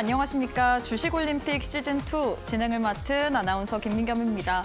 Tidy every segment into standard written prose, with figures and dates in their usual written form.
안녕하십니까. 주식올림픽 시즌2 진행을 맡은 아나운서 김민겸입니다.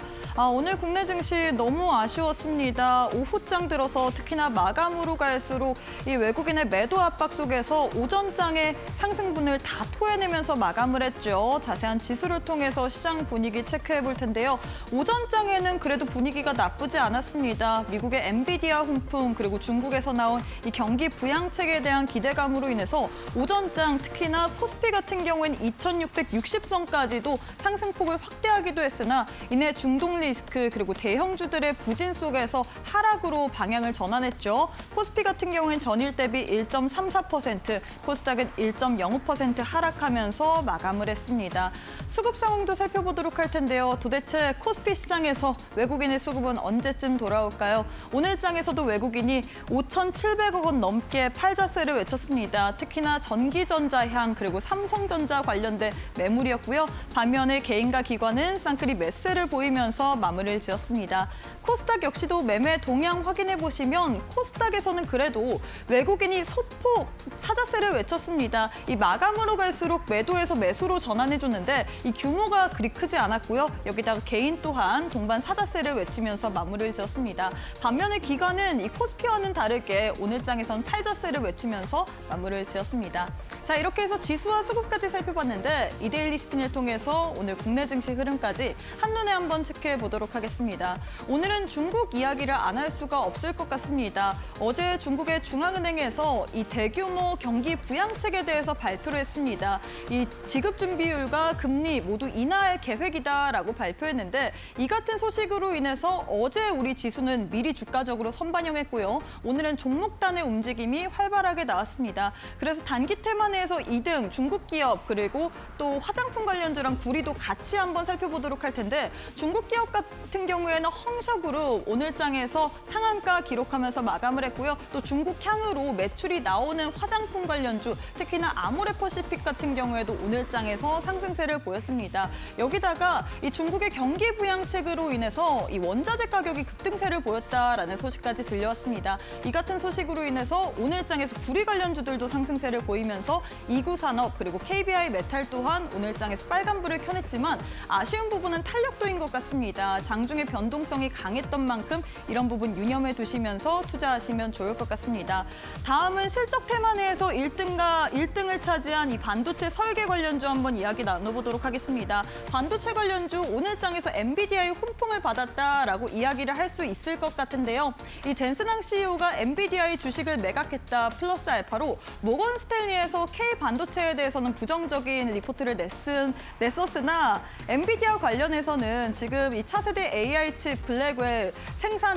오늘 국내 증시 너무 아쉬웠습니다. 오후장 들어서 특히나 마감으로 갈수록 이 외국인의 매도 압박 속에서 오전장의 상승분을 다 토해내면서 마감을 했죠. 자세한 지수를 통해서 시장 분위기 체크해 볼 텐데요. 오전장에는 그래도 분위기가 나쁘지 않았습니다. 미국의 엔비디아 훈풍 그리고 중국에서 나온 이 경기 부양책에 대한 기대감으로 인해서 오전장 특히나 코스피 같은 경우에는 2660선까지도 상승폭을 확대하기도 했으나 이내 중동 리스크 그리고 대형주들의 부진 속에서 하락으로 방향을 전환했죠. 코스피 같은 경우에는 전일 대비 1.34%, 코스닥은 1.05% 하락하면서 마감을 했습니다. 수급 상황도 살펴보도록 할 텐데요. 도대체 코스피 시장에서 외국인의 수급은 언제쯤 돌아올까요? 오늘 장에서도 외국인이 5,700억 원 넘게 팔자세를 외쳤습니다. 특히나 전기전자향 그리고 삼성전자 관련된 매물이었고요. 반면에 개인과 기관은 쌍끌이 매수세를 보이면서 마무리를 지었습니다. 코스닥 역시도 매매 동향 확인해 보시면 코스닥에서는 그래도 외국인이 소폭 사자세를 외쳤습니다. 이 마감으로 갈수록 매도에서 매수로 전환해줬는데 이 규모가 그리 크지 않았고요. 여기다가 개인 또한 동반 사자세를 외치면서 마무리를 지었습니다. 반면에 기관은 이 코스피와는 다르게 오늘 장에선 팔자세를 외치면서 마무리를 지었습니다. 자, 이렇게 해서 지수와 수급까지 살펴봤는데 이데일리 스핀을 통해서 오늘 국내 증시 흐름까지 한눈에 한번 체크해 보도록 하겠습니다. 오늘은 중국 이야기를 안 할 수가 없을 것 같습니다. 어제 중국의 중앙은행에서 이 대규모 경기 부양책에 대해서 발표를 했습니다. 이 지급 준비율과 금리 모두 인하할 계획이다라고 발표했는데 이 같은 소식으로 인해서 어제 우리 지수는 미리 주가적으로 선반영했고요. 오늘은 종목단의 움직임이 활발하게 나왔습니다. 그래서 단기 테마 내에서 2등 중국 기업 그리고 또 화장품 관련주랑 구리도 같이 한번 살펴보도록 할 텐데 중국 기업 같은 경우에는 헝셔그룹 오늘 장에서 상한가 기록하면서 마감을 했고요. 또 중국 향으로 매출이 나오는 화장품 관련주 특히나 아모레퍼시픽 같은 경우에도 오늘 장에서 상승세를 보였습니다. 여기다가 이 중국의 경기 부양책으로 인해서 이 원자재 가격이 급등세를 보였다라는 소식까지 들려왔습니다. 이 같은 소식으로 인해서 오늘 장에서 구리 관련주들도 상승세를 보이면서 이구산업 그리고 KBI 메탈 또한 오늘 장에서 빨간불을 켜냈지만 아쉬운 부분은 탄력도인 것 같습니다. 장중의 변동성이 강했던 만큼 이런 부분 유념해 두시면서 투자하시면 좋을 것 같습니다. 다음은 실적 테마 내에서 1등을 차지한 이 반도체 설계 관련주 한번 이야기 나눠보도록 하겠습니다. 반도체 관련주 오늘 장에서 엔비디아의 훈풍을 받았다라고 이야기를 할 수 있을 것 같은데요. 이 젠슨항 CEO가 엔비디아의 주식을 매각했다 플러스 알파로 모건 스탠리에서 K 반도체에 대해서는 부정적인 리포트를 냈었으나 엔비디아 관련해서는 지금 이 차세대 AI 칩 블랙웰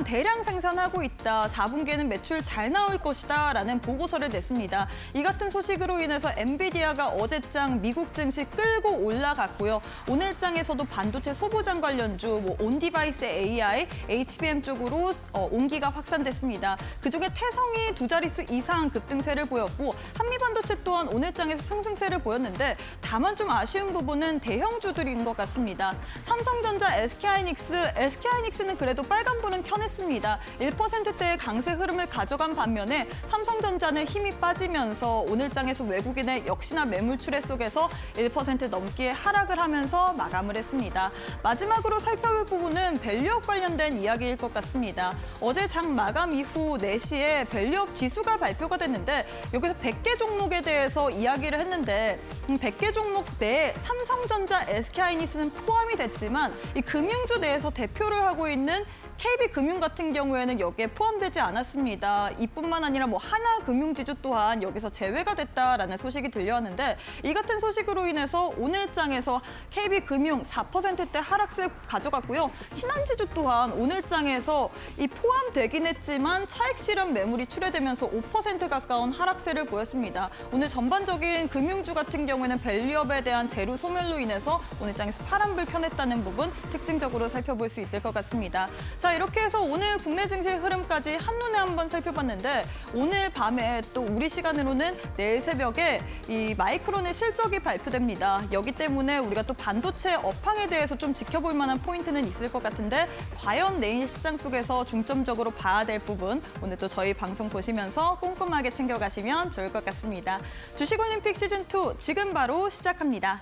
대량 생산하고 있다. 4분기에는 매출 잘 나올 것이다 라는 보고서를 냈습니다. 이 같은 소식으로 인해서 엔비디아가 어제장 미국 증시 끌고 올라갔고요. 오늘 장에서도 반도체 소부장 관련주 온디바이스 AI, HBM 쪽으로 온기가 확산됐습니다. 그중에 태성이 두 자릿수 이상 급등세를 보였고 한미반도체 또한 오늘 장에서 상승세를 보였는데 다만 좀 아쉬운 부분은 대형주들인 것 같습니다. 삼성전자, SK하이닉스는 그래도 빨간불은 켜냈습니다. 1%대의 강세 흐름을 가져간 반면에 삼성전자는 힘이 빠지면서 오늘 장에서 외국인의 역시나 매물 출회 속에서 1% 넘게 하락을 하면서 마감을 했습니다. 마지막으로 살펴볼 부분은 밸류업 관련된 이야기일 것 같습니다. 어제 장 마감 이후 4시에 밸류업 지수가 발표가 됐는데 여기서 100개 종목에 대해서 이야기를 했는데 100개 종목 내에 삼성전자, SK하이닉스는 포함이 됐지만 이 금융주 내에서 대표를 하고 있는 KB금융 같은 경우에는 여기에 포함되지 않았습니다. 이뿐만 아니라 하나금융지주 또한 여기서 제외가 됐다라는 소식이 들려왔는데 이 같은 소식으로 인해서 오늘 장에서 KB금융 4%대 하락세 가져갔고요. 신한지주 또한 오늘 장에서 이 포함되긴 했지만 차익 실현 매물이 출회되면서 5% 가까운 하락세를 보였습니다. 오늘 전반적인 금융주 같은 경우에는 밸류업에 대한 재료 소멸로 인해서 오늘 장에서 파란불 켜냈다는 부분 특징적으로 살펴볼 수 있을 것 같습니다. 자, 자, 이렇게 해서 오늘 국내 증시 흐름까지 한눈에 한번 살펴봤는데 오늘 밤에 또 우리 시간으로는 내일 새벽에 이 마이크론의 실적이 발표됩니다. 여기 때문에 우리가 또 반도체 업황에 대해서 좀 지켜볼 만한 포인트는 있을 것 같은데 과연 내일 시장 속에서 중점적으로 봐야 될 부분 오늘 또 저희 방송 보시면서 꼼꼼하게 챙겨가시면 좋을 것 같습니다. 주식올림픽 시즌2 지금 바로 시작합니다.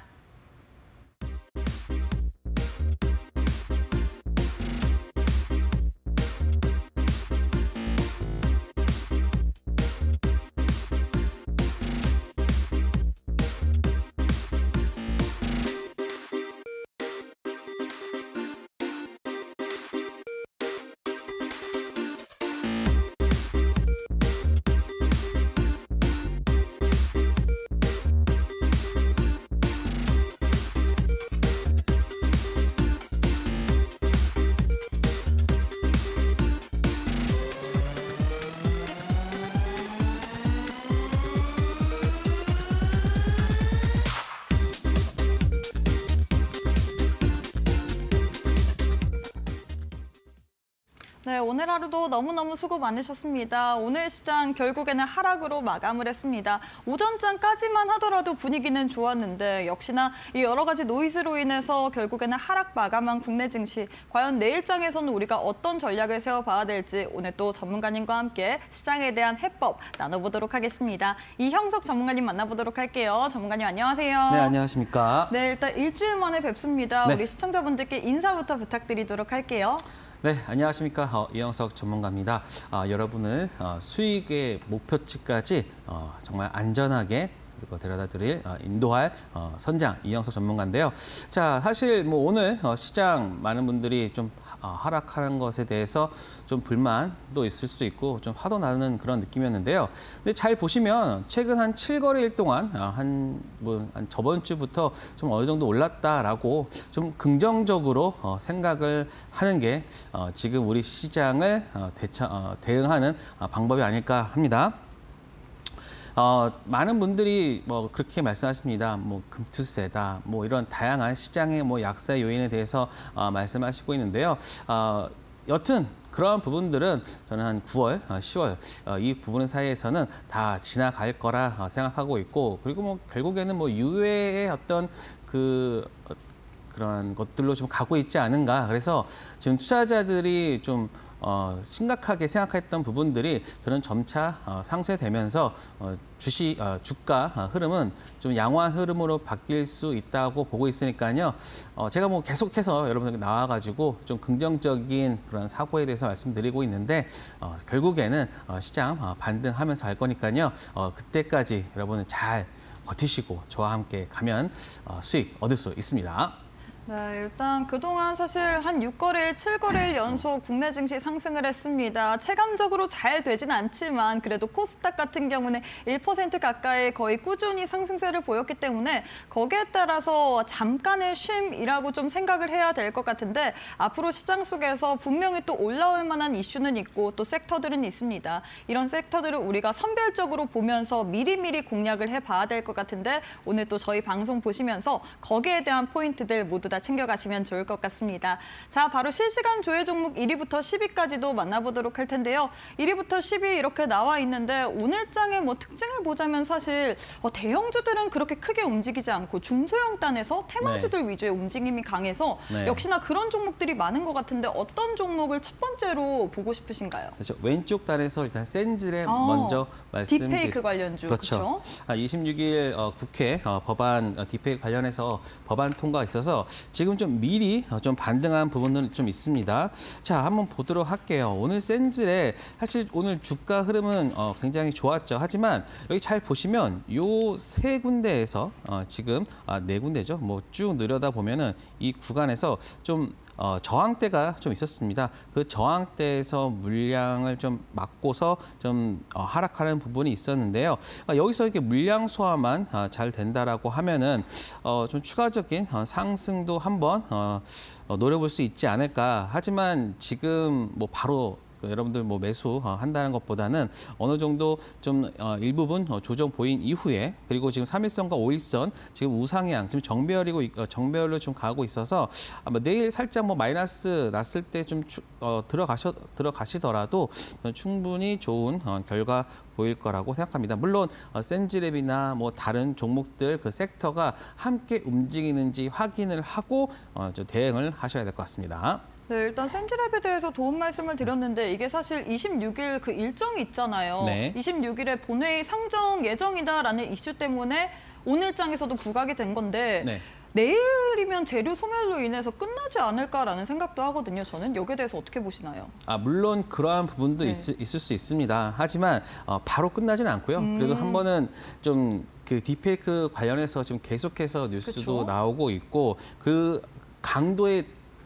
네, 오늘 하루도 너무너무 수고 많으셨습니다. 오늘 시장 결국에는 하락으로 마감을 했습니다. 오전장까지만 하더라도 분위기는 좋았는데 역시나 이 여러 가지 노이즈로 인해서 결국에는 하락 마감한 국내 증시. 과연 내일장에서는 우리가 어떤 전략을 세워봐야 될지 오늘 또 전문가님과 함께 시장에 대한 해법 나눠보도록 하겠습니다. 이형석 전문가님 만나보도록 할게요. 전문가님 안녕하세요. 네, 안녕하십니까. 네, 일단 일주일 만에 뵙습니다. 네. 우리 시청자분들께 인사부터 부탁드리도록 할게요. 네, 안녕하십니까. 이형석 전문가입니다. 여러분을 수익의 목표치까지 정말 안전하게 그리고 데려다드릴 인도할 선장 이형석 전문가인데요. 자, 사실 뭐 오늘 시장 많은 분들이 좀 하락하는 것에 대해서 좀 불만도 있을 수 있고 좀 화도 나는 그런 느낌이었는데요. 근데 잘 보시면 최근 한 7거래일 동안 한 저번 주부터 좀 어느 정도 올랐다라고 좀 긍정적으로 생각을 하는 게 지금 우리 시장을 대응하는 방법이 아닐까 합니다. 많은 분들이 뭐 그렇게 말씀하십니다. 뭐 금투세다, 뭐 이런 다양한 시장의 뭐 약세 요인에 대해서 말씀하시고 있는데요. 여튼 그러한 부분들은 저는 한 9월, 10월 이 부분 사이에서는 다 지나갈 거라 생각하고 있고, 그리고 뭐 결국에는 뭐 유해의 어떤 그런 것들로 좀 가고 있지 않은가. 그래서 지금 투자자들이 좀 심각하게 생각했던 부분들이 저는 점차 상쇄되면서 주가 흐름은 좀 양호한 흐름으로 바뀔 수 있다고 보고 있으니까요. 제가 뭐 계속해서 여러분들께 나와가지고 좀 긍정적인 그런 사고에 대해서 말씀드리고 있는데 결국에는 시장 반등하면서 할 거니까요. 그때까지 여러분은 잘 버티시고 저와 함께 가면 수익 얻을 수 있습니다. 네, 일단 그동안 사실 한 6거래일, 7거래일 연속 국내 증시 상승을 했습니다. 체감적으로 잘 되진 않지만 그래도 코스닥 같은 경우는 1% 가까이 거의 꾸준히 상승세를 보였기 때문에 거기에 따라서 잠깐의 쉼이라고 좀 생각을 해야 될 것 같은데 앞으로 시장 속에서 분명히 또 올라올 만한 이슈는 있고 또 섹터들은 있습니다. 이런 섹터들을 우리가 선별적으로 보면서 미리미리 공략을 해봐야 될 것 같은데 오늘 또 저희 방송 보시면서 거기에 대한 포인트들 모두 다 챙겨가시면 좋을 것 같습니다. 자, 바로 실시간 조회 종목 1위부터 10위까지도 만나보도록 할 텐데요. 1위부터 10위 이렇게 나와 있는데 오늘 장의 뭐 특징을 보자면 사실 대형주들은 그렇게 크게 움직이지 않고 중소형 단에서 테마주들 위주의 움직임이 강해서 역시나 그런 종목들이 많은 것 같은데 어떤 종목을 첫 번째로 보고 싶으신가요? 그렇죠. 왼쪽 단에서 일단 센즈랩 먼저 말씀드릴게요. 딥페이크 관련주. 그렇죠. 26일 국회 법안 딥페이크 관련해서 법안 통과가 있어서 지금 좀 미리 좀 반등한 부분은 좀 있습니다. 자, 한번 보도록 할게요. 오늘 센즈랩 사실 오늘 주가 흐름은 굉장히 좋았죠. 하지만 여기 잘 보시면 요 세 군데에서 지금 네 군데죠. 뭐 쭉 늘여다 보면은 이 구간에서 좀 저항대가 좀 있었습니다. 그 저항대에서 물량을 좀 막고서 좀 하락하는 부분이 있었는데요. 여기서 이렇게 물량 소화만 잘 된다라고 하면은 좀 추가적인 상승도 한번 노려볼 수 있지 않을까. 하지만 지금 뭐 바로 여러분들 뭐 매수 한다는 것보다는 어느 정도 좀 일부분 조정 보인 이후에 그리고 지금 3일선과 5일선 지금 우상향 지금 정배열로 좀 가고 있어서 아마 내일 살짝 뭐 마이너스 났을 때 좀 들어가시더라도 충분히 좋은 결과 보일 거라고 생각합니다. 물론 센즈랩이나 뭐 다른 종목들 그 섹터가 함께 움직이는지 확인을 하고 좀 대응을 하셔야 될 것 같습니다. 네, 일단 센즈랩에 대해서 도움 말씀을 드렸는데 이게 사실 26일 그 일정이 있잖아요. 네. 26일에 본회의 상정 예정이다라는 이슈 때문에 오늘장에서도 부각이 된 건데 네. 내일이면 재료 소멸로 인해서 끝나지 않을까라는 생각도 하거든요. 저는 여기에 대해서 어떻게 보시나요? 물론 그러한 부분도 네. 있을 수 있습니다. 하지만 바로 끝나지는 않고요. 그래도 한 번은 좀 그 딥페이크 관련해서 지금 계속해서 뉴스도 그쵸? 나오고 있고 그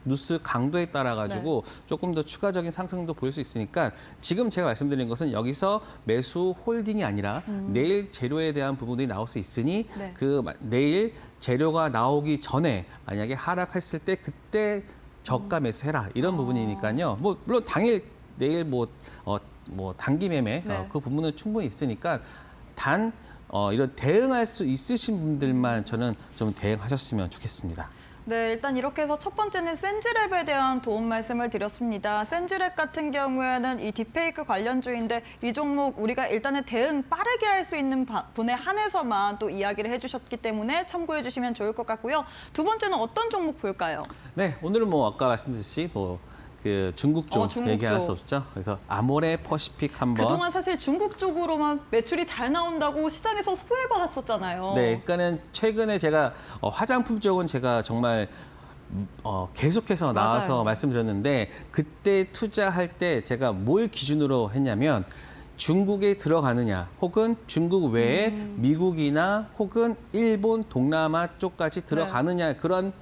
뉴스 강도에 따라 가지고 조금 더 추가적인 상승도 보일 수 있으니까 지금 제가 말씀드린 것은 여기서 매수 홀딩이 아니라 내일 재료에 대한 부분들이 나올 수 있으니 네. 내일 재료가 나오기 전에 만약에 하락했을 때 그때 저가 매수해라 이런 부분이니까요. 뭐 물론 내일 단기 매매 네. 그 부분은 충분히 있으니까 이런 대응할 수 있으신 분들만 저는 좀 대응하셨으면 좋겠습니다. 네, 일단 이렇게 해서 첫 번째는 센즈랩에 대한 도움 말씀을 드렸습니다. 센즈랩 같은 경우에는 이 딥페이크 관련주인데 이 종목 우리가 일단은 대응 빠르게 할 수 있는 분에 한해서만 또 이야기를 해주셨기 때문에 참고해 주시면 좋을 것 같고요. 두 번째는 어떤 종목 볼까요? 네, 오늘은 뭐 아까 말씀드렸듯이 그 중국 쪽 중국 얘기할 쪽. 수 없죠. 그래서 아모레 퍼시픽 한번. 그동안 사실 중국 쪽으로만 매출이 잘 나온다고 시장에서 소외받았었잖아요. 네, 그러니까는 최근에 제가 화장품 쪽은 제가 정말 계속해서 나와서 맞아요. 말씀드렸는데 그때 투자할 때 제가 뭘 기준으로 했냐면 중국에 들어가느냐 혹은 중국 외에 미국이나 혹은 일본, 동남아 쪽까지 들어가느냐 그런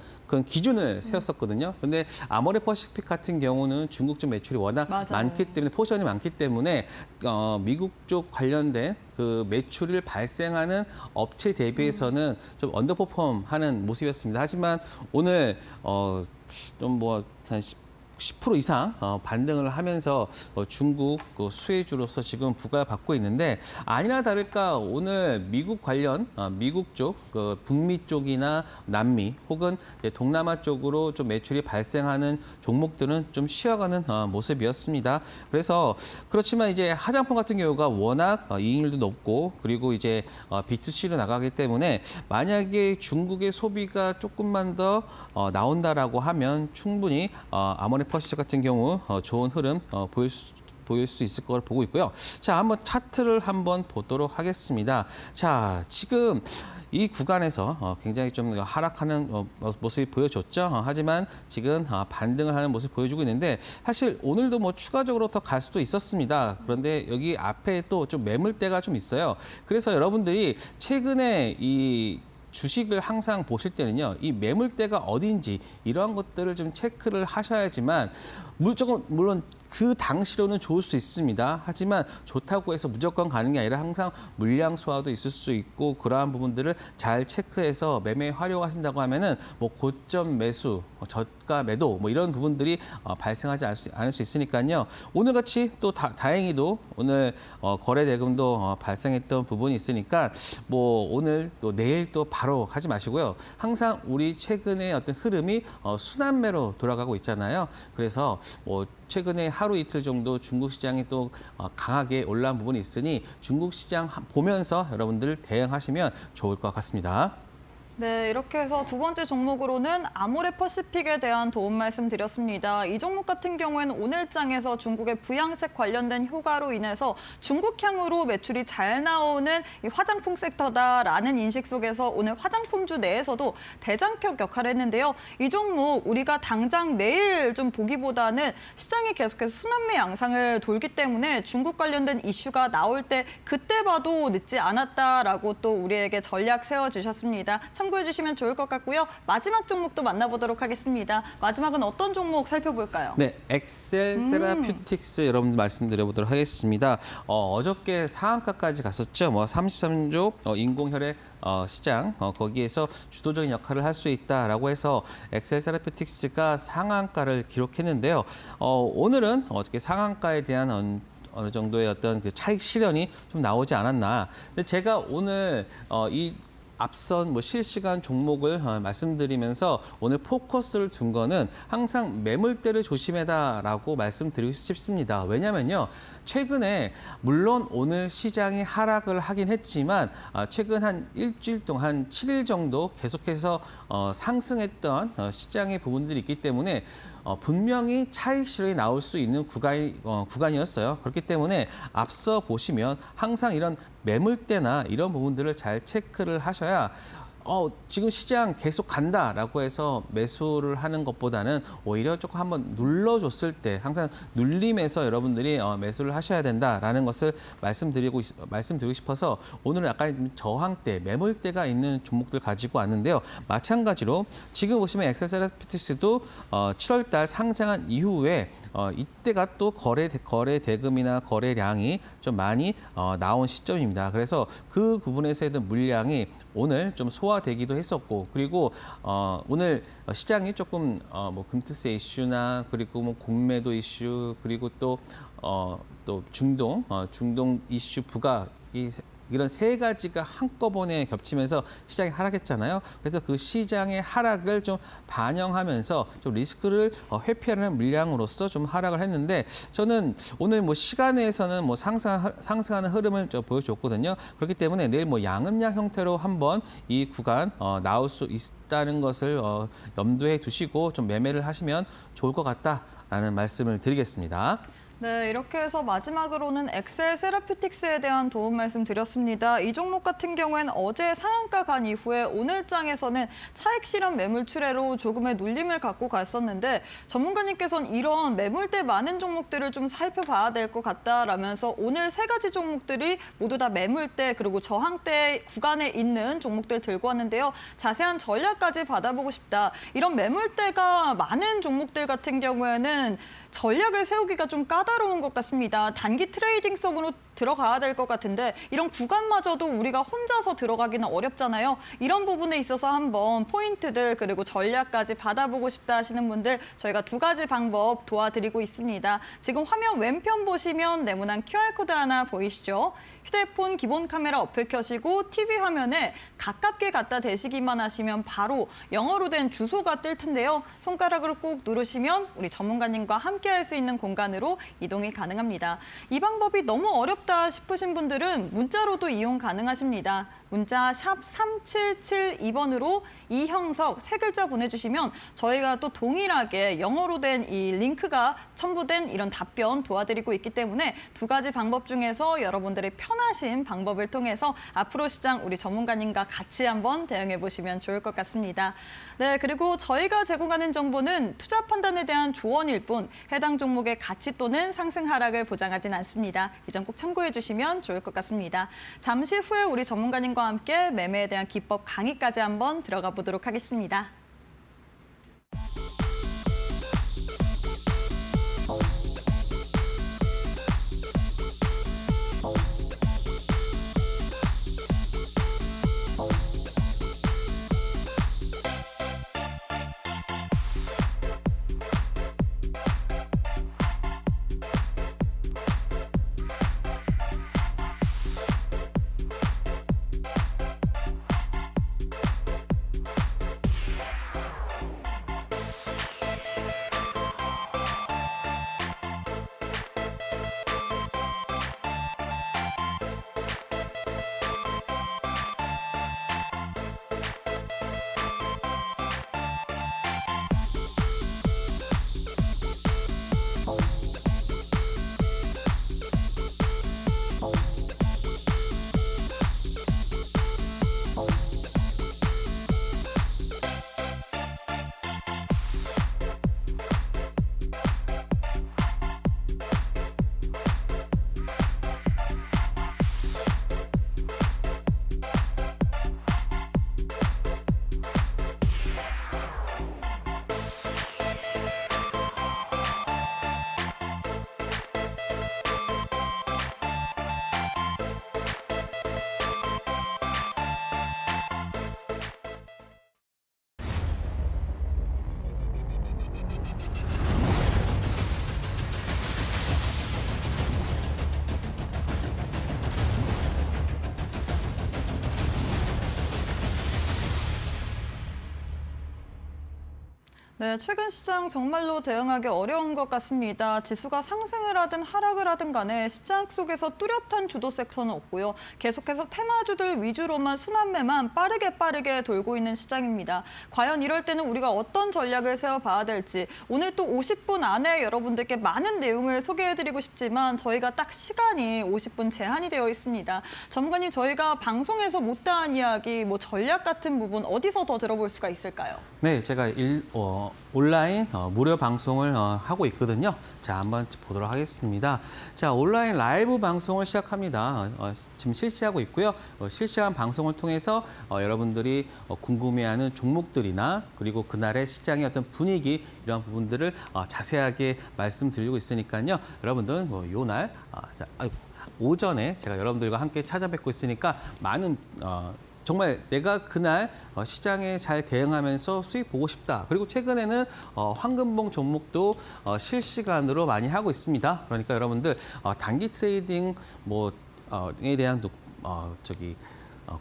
기준을 세웠었거든요. 근데 아모레 퍼시픽 같은 경우는 중국 쪽 매출이 워낙 맞아요. 많기 때문에 포션이 많기 때문에 미국 쪽 관련된 그 매출을 발생하는 업체 대비해서는 좀 언더퍼폼하는 모습이었습니다. 하지만 오늘 좀 한 10% 이상 반등을 하면서 중국 그 수혜주로서 지금 부각을 받고 있는데 아니나 다를까 오늘 미국 관련 미국 쪽, 그 북미 쪽이나 남미 혹은 동남아 쪽으로 좀 매출이 발생하는 종목들은 좀 쉬어가는 모습이었습니다. 그래서 그렇지만 이제 화장품 같은 경우가 워낙 이익률도 높고 그리고 이제 B2C로 나가기 때문에 만약에 중국의 소비가 조금만 더 나온다라고 하면 충분히 아모레 퍼시픽 같은 경우 좋은 흐름 보일 수 있을 걸 보고 있고요. 자, 한번 차트를 한번 보도록 하겠습니다. 자, 지금 이 구간에서 굉장히 좀 하락하는 모습이 보여줬죠. 하지만 지금 반등을 하는 모습 보여주고 있는데 사실 오늘도 뭐 추가적으로 더 갈 수도 있었습니다. 그런데 여기 앞에 또 좀 매물대가 좀 있어요. 그래서 여러분들이 최근에 이 주식을 항상 보실 때는요, 이 매물대가 어딘지 이러한 것들을 좀 체크를 하셔야지만 물론 그 당시로는 좋을 수 있습니다. 하지만 좋다고 해서 무조건 가는 게 아니라 항상 물량 소화도 있을 수 있고 그러한 부분들을 잘 체크해서 매매에 활용하신다고 하면은 뭐 고점 매수, 저가 매도 뭐 이런 부분들이 발생하지 않을 수 있으니까요. 오늘 같이 또 다행히도 오늘 거래 대금도 발생했던 부분이 있으니까 뭐 오늘 또 내일 또 바로 하지 마시고요. 항상 우리 최근의 어떤 흐름이 순환매로 돌아가고 있잖아요. 그래서 뭐 최근에 하루 이틀 정도 중국 시장이 또 강하게 올라온 부분이 있으니 중국 시장 보면서 여러분들 대응하시면 좋을 것 같습니다. 네, 이렇게 해서 두 번째 종목으로는 아모레 퍼시픽에 대한 도움 말씀드렸습니다. 이 종목 같은 경우에는 오늘장에서 중국의 부양책 관련된 효과로 인해서 중국향으로 매출이 잘 나오는 이 화장품 섹터다라는 인식 속에서 오늘 화장품주 내에서도 대장격 역할을 했는데요. 이 종목 우리가 당장 내일 좀 보기보다는 시장이 계속해서 순환매 양상을 돌기 때문에 중국 관련된 이슈가 나올 때 그때 봐도 늦지 않았다라고 또 우리에게 전략 세워주셨습니다. 참고해 참고해 주시면 좋을 것 같고요. 마지막 종목도 만나보도록 하겠습니다. 마지막은 어떤 종목 살펴볼까요? 네, 엑셀 세라퓨틱스 여러분들 말씀드려보도록 하겠습니다. 어저께 상한가까지 갔었죠. 뭐 33조 인공혈액 시장 거기에서 주도적인 역할을 할 수 있다라고 해서 엑셀 세라퓨틱스가 상한가를 기록했는데요. 오늘은 어저께 상한가에 대한 어느 정도의 어떤 그 차익 실현이 좀 나오지 않았나. 근데 제가 오늘 이 앞선 실시간 종목을 말씀드리면서 오늘 포커스를 둔 거는 항상 매물대를 조심해다라고 말씀드리고 싶습니다. 왜냐면요. 최근에 물론 오늘 시장이 하락을 하긴 했지만 최근 한 일주일 동안 한 7일 정도 계속해서 상승했던 시장의 부분들이 있기 때문에 분명히 차익 실현이 나올 수 있는 구간이었어요. 그렇기 때문에 앞서 보시면 항상 이런 매물대나 이런 부분들을 잘 체크를 하셔야 지금 시장 계속 간다라고 해서 매수를 하는 것보다는 오히려 조금 한번 눌러줬을 때 항상 눌림에서 여러분들이 매수를 하셔야 된다라는 것을 말씀드리고 싶어서 오늘은 약간 저항대, 매물대가 있는 종목들 가지고 왔는데요. 마찬가지로 지금 보시면 엑셀 세라퓨틱스도 7월 달 상장한 이후에 이때가 또 거래 대금이나 거래량이 좀 많이 나온 시점입니다. 그래서 그 부분에서의 물량이 오늘 좀 소화되기도 했었고, 그리고 오늘 시장이 조금 뭐 금투세 이슈나 그리고 뭐 공매도 이슈 그리고 또 중동 이슈 부각 이런 세 가지가 한꺼번에 겹치면서 시장이 하락했잖아요. 그래서 그 시장의 하락을 좀 반영하면서 좀 리스크를 회피하는 물량으로서 좀 하락을 했는데 저는 오늘 뭐 시간에서는 뭐 상승하는 흐름을 좀 보여줬거든요. 그렇기 때문에 내일 뭐 양음양 형태로 한번 이 구간 나올 수 있다는 것을 염두에 두시고 좀 매매를 하시면 좋을 것 같다라는 말씀을 드리겠습니다. 네, 이렇게 해서 마지막으로는 엑셀 세라퓨틱스에 대한 도움 말씀드렸습니다. 이 종목 같은 경우에는 어제 상한가 간 이후에 오늘 장에서는 차익 실현 매물 출회로 조금의 눌림을 갖고 갔었는데 전문가님께서는 이런 매물대 많은 종목들을 좀 살펴봐야 될 것 같다라면서 오늘 세 가지 종목들이 모두 다 매물대 그리고 저항대 구간에 있는 종목들 들고 왔는데요. 자세한 전략까지 받아보고 싶다. 이런 매물대가 많은 종목들 같은 경우에는 전략을 세우기가 좀 까다로운 것 같습니다. 단기 트레이딩성으로 들어가야 될 것 같은데 이런 구간마저도 우리가 혼자서 들어가기는 어렵잖아요. 이런 부분에 있어서 한번 포인트들 그리고 전략까지 받아보고 싶다 하시는 분들 저희가 두 가지 방법 도와드리고 있습니다. 지금 화면 왼편 보시면 네모난 QR코드 하나 보이시죠? 휴대폰 기본 카메라 어플 켜시고 TV 화면에 가깝게 갖다 대시기만 하시면 바로 영어로 된 주소가 뜰 텐데요. 손가락으로 꾹 누르시면 우리 전문가님과 함께 할 수 있는 공간으로 이동이 가능합니다. 이 방법이 너무 어렵다 싶으신 분들은 문자로도 이용 가능하십니다. 문자 샵 3772번으로 이형석 세 글자 보내주시면 저희가 또 동일하게 영어로 된 이 링크가 첨부된 이런 답변 도와드리고 있기 때문에 두 가지 방법 중에서 여러분들의 편하신 방법을 통해서 앞으로 시장 우리 전문가님과 같이 한번 대응해 보시면 좋을 것 같습니다. 네, 그리고 저희가 제공하는 정보는 투자 판단에 대한 조언일 뿐 해당 종목의 가치 또는 상승 하락을 보장하진 않습니다. 이 점 꼭 참고해 주시면 좋을 것 같습니다. 잠시 후에 우리 전문가님과 함께 매매에 대한 기법 강의까지 한번 들어가 보도록 하겠습니다. 네, 최근 시장 정말로 대응하기 어려운 것 같습니다. 지수가 상승을 하든 하락을 하든 간에 시장 속에서 뚜렷한 주도 섹터는 없고요. 계속해서 테마주들 위주로만 순환매만 빠르게 돌고 있는 시장입니다. 과연 이럴 때는 우리가 어떤 전략을 세워봐야 될지 오늘 또 50분 안에 여러분들께 많은 내용을 소개해드리고 싶지만 저희가 딱 시간이 50분 제한이 되어 있습니다. 전문가님, 저희가 방송에서 못다한 이야기, 전략 같은 부분 어디서 더 들어볼 수가 있을까요? 네, 제가 온라인 무료 방송을 하고 있거든요. 자, 한번 보도록 하겠습니다. 자, 온라인 라이브 방송을 시작합니다. 지금 실시하고 있고요. 실시간 방송을 통해서 여러분들이 궁금해하는 종목들이나 그리고 그날의 시장의 어떤 분위기 이런 부분들을 자세하게 말씀드리고 있으니까요. 여러분들 요날 오전에 제가 여러분들과 함께 찾아뵙고 있으니까 많은 정말 내가 그날 시장에 잘 대응하면서 수익 보고 싶다. 그리고 최근에는 황금봉 종목도 실시간으로 많이 하고 있습니다. 그러니까 여러분들 단기 트레이딩 에 대한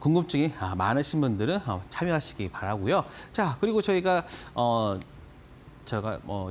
궁금증이 많으신 분들은 참여하시기 바라고요. 자, 그리고 저희가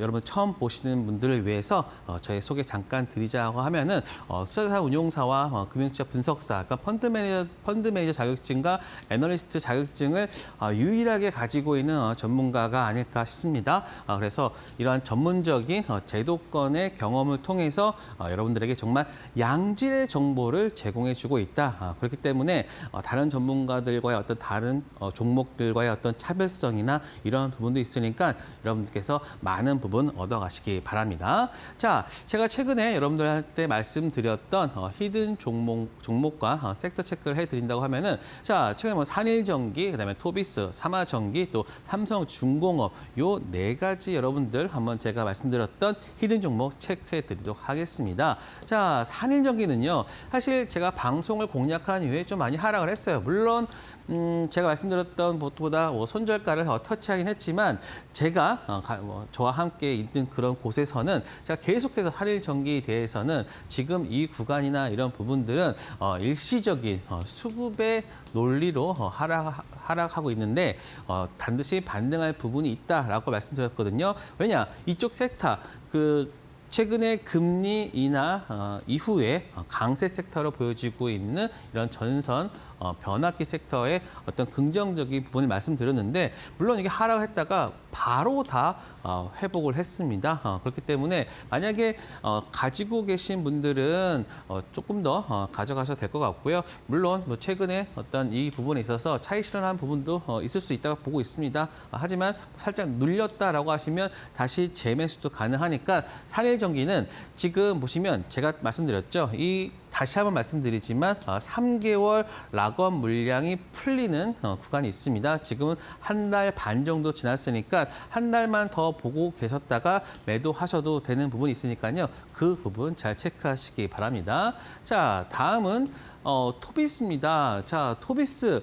여러분 처음 보시는 분들을 위해서 저희 소개 잠깐 드리자고 하면은 투자자 운용사와 금융투자 분석사, 그러니까 펀드 매니저 자격증과 애널리스트 자격증을 유일하게 가지고 있는 전문가가 아닐까 싶습니다. 그래서 이러한 전문적인 제도권의 경험을 통해서 여러분들에게 정말 양질의 정보를 제공해주고 있다. 그렇기 때문에 다른 전문가들과의 어떤 다른 종목들과의 어떤 차별성이나 이런 부분도 있으니까 여러분들께서 많은 부분 얻어가시기 바랍니다. 자, 제가 최근에 여러분들한테 말씀드렸던 히든 종목과 섹터 체크를 해드린다고 하면은 자, 최근에 산일전기, 그다음에 토비스, 삼화전기, 또 삼성중공업 요 네 가지 여러분들 한번 제가 말씀드렸던 히든 종목 체크해드리도록 하겠습니다. 자, 산일전기는요, 사실 제가 방송을 공략한 이후에 좀 많이 하락을 했어요. 물론 제가 말씀드렸던 것보다 손절가를 터치하긴 했지만 제가 저와 함께 있는 그런 곳에서는 제가 계속해서 산일전기에 대해서는 지금 이 구간이나 이런 부분들은 일시적인 수급의 논리로 하락하고 있는데 반드시 반등할 부분이 있다라고 말씀드렸거든요. 왜냐? 이쪽 섹터 최근에 금리 인하 이후에 강세 섹터로 보여지고 있는 이런 전선 변압기 섹터의 어떤 긍정적인 부분을 말씀드렸는데 물론 이게 하락했다가 바로 다 회복을 했습니다. 그렇기 때문에 만약에 가지고 계신 분들은 조금 더 가져가셔도 될 것 같고요. 물론 최근에 어떤 이 부분에 있어서 차익 실현한 부분도 있을 수 있다고 보고 있습니다. 하지만 살짝 눌렸다라고 하시면 다시 재매수도 가능하니까 산일전기는 지금 보시면 제가 말씀드렸죠. 다시 한번 말씀드리지만 3개월 락업 물량이 풀리는 구간이 있습니다. 지금은 한 달 반 정도 지났으니까 한 달만 더 보고 계셨다가 매도하셔도 되는 부분이 있으니까요. 그 부분 잘 체크하시기 바랍니다. 자, 다음은 토비스입니다. 자, 토비스.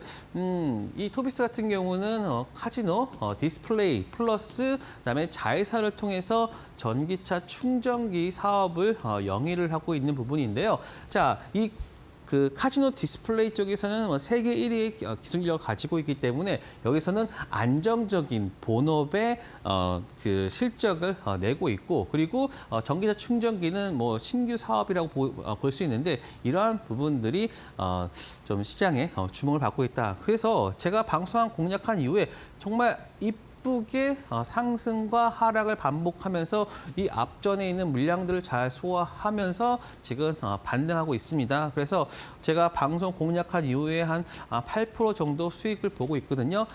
이 토비스 같은 경우는 카지노, 디스플레이, 플러스, 그다음에 자회사를 통해서 전기차 충전기 사업을 영위를 하고 있는 부분인데요. 자, 카지노 디스플레이 쪽에서는 세계 1위의 기술력을 가지고 있기 때문에 여기서는 안정적인 본업의 실적을 내고 있고 그리고 전기차 충전기는 신규 사업이라고 볼 수 있는데 이러한 부분들이 좀 시장에 주목을 받고 있다. 그래서 제가 방송한 공략한 이후에 정말 이쁘게 상승과 하락을 반복하면서 이 앞전에 있는 물량들을 잘 소화하면서 지금 반등하고 있습니다. 그래서 제가 방송 공략한 이후에 한 8% 정도 수익을 보고 있거든요.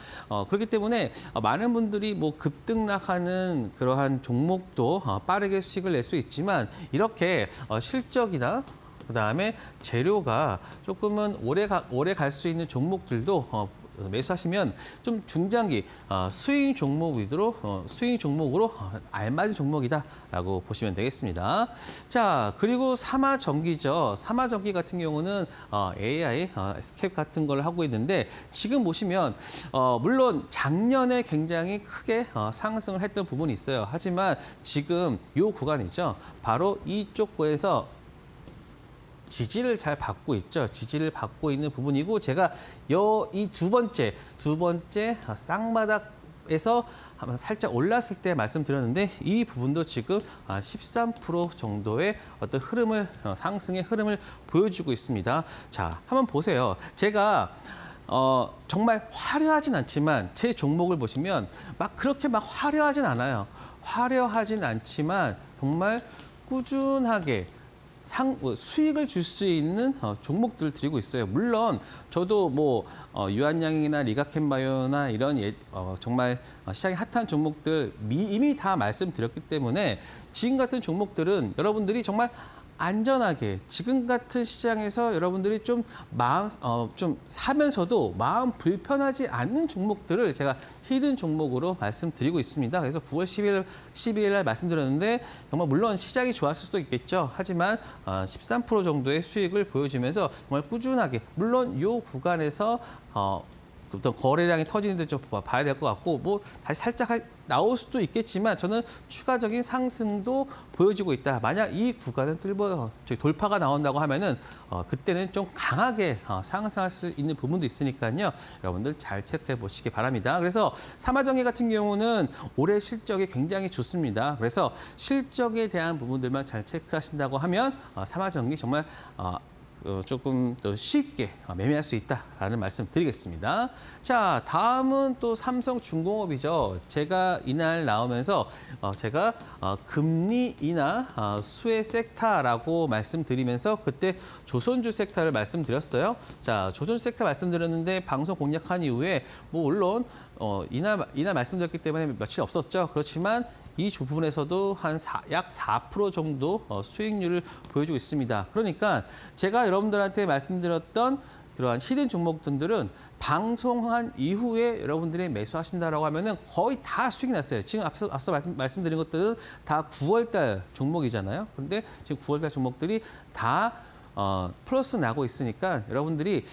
그렇기 때문에 많은 분들이 급등락하는 그러한 종목도 빠르게 수익을 낼 수 있지만 이렇게 실적이나 그다음에 재료가 조금은 오래 갈 수 있는 종목들도 매수하시면 좀 중장기 스윙 종목 위주로 스윙 종목으로 알맞은 종목이다라고 보시면 되겠습니다. 자, 그리고 삼화전기죠. 삼화전기 같은 경우는 AI, 에스케이프 같은 걸 하고 있는데 지금 보시면 물론 작년에 굉장히 크게 상승을 했던 부분이 있어요. 하지만 지금 이 구간이죠. 바로 이쪽 거에서 지지를 잘 받고 있죠. 지지를 받고 있는 부분이고 제가 이 두 번째 쌍바닥 에서 한번 살짝 올랐을 때 말씀드렸는데 이 부분도 지금 13% 정도의 어떤 흐름을 상승의 흐름을 보여주고 있습니다. 자, 한번 보세요. 제가 정말 화려하진 않지만 제 종목을 보시면 막 그렇게 막 화려하진 않아요. 화려하진 않지만 정말 꾸준하게 수익을 줄 수 있는 종목들을 드리고 있어요. 물론 저도 뭐 유한양이나 리가캔바이오나 이런 정말 시장이 핫한 종목들 이미 다 말씀드렸기 때문에 지금 같은 종목들은 여러분들이 정말 안전하게 지금 같은 시장에서 여러분들이 좀 좀 사면서도 마음 불편하지 않는 종목들을 제가 히든 종목으로 말씀드리고 있습니다. 그래서 9월 12일 날 말씀드렸는데 정말 물론 시장이 좋았을 수도 있겠죠. 하지만 13% 정도의 수익을 보여주면서 정말 꾸준하게 물론 이 구간에서 어떤 거래량이 터지는데 좀 봐야 될 것 같고 뭐 다시 살짝 나올 수도 있겠지만 저는 추가적인 상승도 보여지고 있다. 만약 이 구간을 돌파가 나온다고 하면은 그때는 좀 강하게 상승할 수 있는 부분도 있으니까요. 여러분들 잘 체크해 보시기 바랍니다. 그래서 삼화전기 같은 경우는 올해 실적이 굉장히 좋습니다. 그래서 실적에 대한 부분들만 잘 체크하신다고 하면 삼화전기 정말 조금 더 쉽게 매매할 수 있다라는 말씀 드리겠습니다. 자, 다음은 또 삼성중공업이죠. 제가 이날 나오면서 제가 금리 인하 수혜 섹터라고 말씀드리면서 그때 조선주 섹터를 말씀드렸어요. 자, 조선주 섹터 말씀드렸는데 방송 공략한 이후에 뭐 물론 이날 말씀드렸기 때문에 며칠 없었죠. 그렇지만 이 부분에서도 약 4% 정도 수익률을 보여주고 있습니다. 그러니까 제가 여러분들한테 말씀드렸던 그러한 히든 종목들은 방송한 이후에 여러분들이 매수하신다라고 하면은 거의 다 수익이 났어요. 지금 앞서 말씀드린 것들은 다 9월달 종목이잖아요. 그런데 지금 9월달 종목들이 다 플러스 나고 있으니까 여러분들이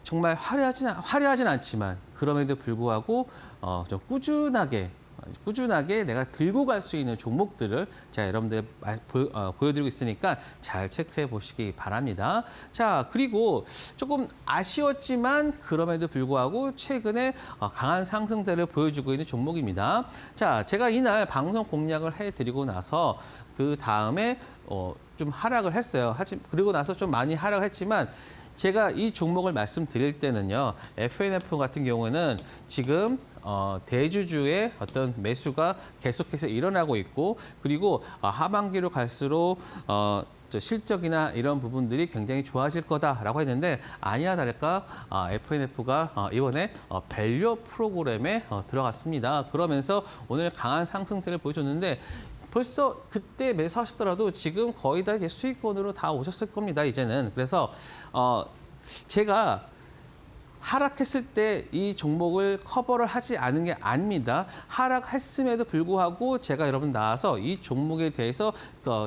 정말 화려하진 않지만 그럼에도 불구하고 좀 꾸준하게 내가 들고 갈 수 있는 종목들을 제가 여러분들 보여드리고 있으니까 잘 체크해 보시기 바랍니다. 자, 그리고 조금 아쉬웠지만 그럼에도 불구하고 최근에 강한 상승세를 보여주고 있는 종목입니다. 자, 제가 이날 방송 공략을 해드리고 나서 그 다음에 좀 하락을 했어요. 그리고 나서 좀 많이 하락을 했지만 제가 이 종목을 말씀드릴 때는요, FNF 같은 경우는 지금 대주주의 어떤 매수가 계속해서 일어나고 있고, 그리고 하반기로 갈수록 실적이나 이런 부분들이 굉장히 좋아질 거다라고 했는데 아니나 다를까 FNF가 이번에 밸류 프로그램에 들어갔습니다. 그러면서 오늘 강한 상승세를 보여줬는데 벌써 그때 매수하시더라도 지금 거의 다 이제 수익권으로 다 오셨을 겁니다. 이제는. 그래서 제가 하락했을 때 이 종목을 커버를 하지 않은 게 아닙니다. 하락했음에도 불구하고 제가 여러분 나와서 이 종목에 대해서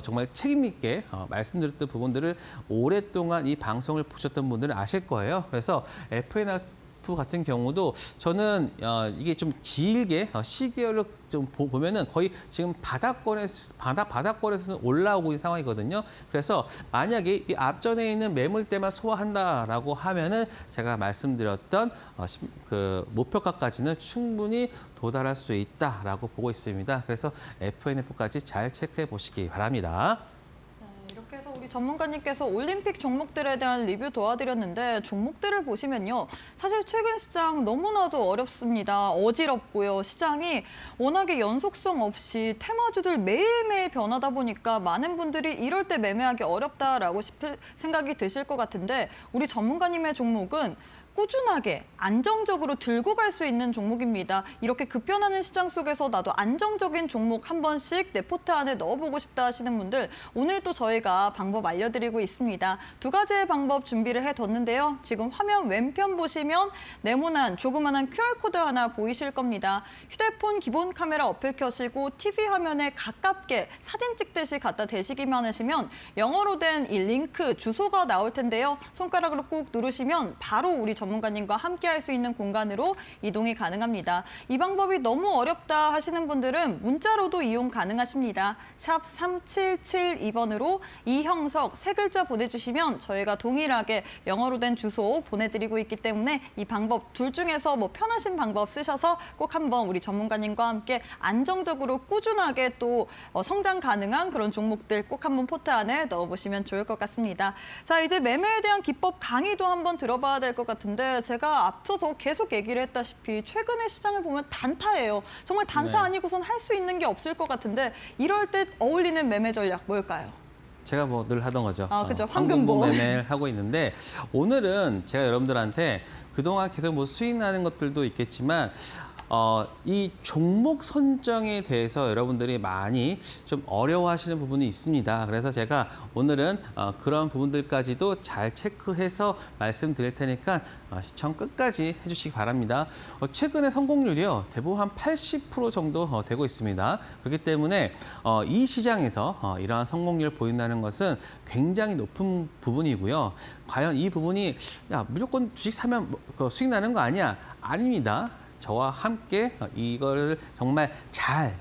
정말 책임 있게 말씀드렸던 부분들을 오랫동안 이 방송을 보셨던 분들은 아실 거예요. 그래서 FNF 같은 경우도 저는 이게 좀 길게 시계열로 좀 보면은 거의 지금 바닥권에서는 올라오고 있는 상황이거든요. 그래서 만약에 이 앞전에 있는 매물대만 소화한다라고 하면은 제가 말씀드렸던 그 목표가까지는 충분히 도달할 수 있다라고 보고 있습니다. 그래서 FNF까지 잘 체크해 보시기 바랍니다. 이렇게 해서 우리 전문가님께서 올림픽 종목들에 대한 리뷰 도와드렸는데 종목들을 보시면요. 사실 최근 시장 너무나도 어렵습니다. 어지럽고요. 시장이 워낙에 연속성 없이 테마주들 매일매일 변하다 보니까 많은 분들이 이럴 때 매매하기 어렵다라고 생각이 드실 것 같은데 우리 전문가님의 종목은 꾸준하게 안정적으로 들고 갈 수 있는 종목입니다. 이렇게 급변하는 시장 속에서 나도 안정적인 종목 한 번씩 내 포트 안에 넣어보고 싶다 하시는 분들 오늘 또 저희가 방법 알려드리고 있습니다. 두 가지의 방법 준비를 해뒀는데요. 지금 화면 왼편 보시면 네모난 조그만한 QR코드 하나 보이실 겁니다. 휴대폰 기본 카메라 어플 켜시고 TV 화면에 가깝게 사진 찍듯이 갖다 대시기만 하시면 영어로 된 이 링크 주소가 나올 텐데요. 손가락으로 꾹 누르시면 바로 우리 전문가님과 함께 할 수 있는 공간으로 이동이 가능합니다. 이 방법이 너무 어렵다 하시는 분들은 문자로도 이용 가능하십니다. 샵 3772번으로 이형석 세 글자 보내주시면 저희가 동일하게 영어로 된 주소 보내드리고 있기 때문에 이 방법 둘 중에서 뭐 편하신 방법 쓰셔서 꼭 한번 우리 전문가님과 함께 안정적으로 꾸준하게 또 성장 가능한 그런 종목들 꼭 한번 포트 안에 넣어보시면 좋을 것 같습니다. 자, 이제 매매에 대한 기법 강의도 한번 들어봐야 될 것 같은데 제가 앞서서 계속 얘기를 했다시피 최근에 시장을 보면 단타예요. 정말 단타 네. 아니고선 할 수 있는 게 없을 것 같은데 이럴 때 어울리는 매매 전략 뭘까요? 제가 뭐 늘 하던 거죠. 아, 그죠. 황금봉 황금봉. 매매를 하고 있는데 오늘은 제가 여러분들한테 그동안 계속 뭐 수익 나는 것들도 있겠지만 이 종목 선정에 대해서 여러분들이 많이 좀 어려워하시는 부분이 있습니다. 그래서 제가 오늘은 그런 부분들까지도 잘 체크해서 말씀드릴 테니까 시청 끝까지 해주시기 바랍니다. 최근에 성공률이요 대부분 한 80% 정도 되고 있습니다. 그렇기 때문에 이 시장에서 이러한 성공률을 보인다는 것은 굉장히 높은 부분이고요. 과연 이 부분이 야 무조건 주식 사면 수익 나는 거 아니야? 아닙니다. 저와 함께 이걸 정말 잘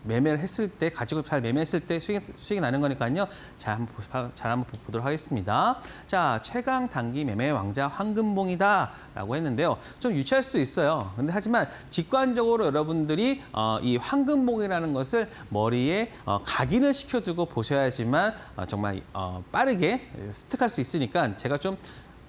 매매를 했을 때, 가지고 잘 매매했을 때 수익이 나는 거니까요. 잘 한번 보도록 하겠습니다. 자, 최강 단기 매매 왕자 황금봉이다라고 했는데요. 좀 유치할 수도 있어요. 근데 하지만 직관적으로 여러분들이 이 황금봉이라는 것을 머리에 각인을 시켜두고 보셔야지만 정말 빠르게 습득할 수 있으니까 제가 좀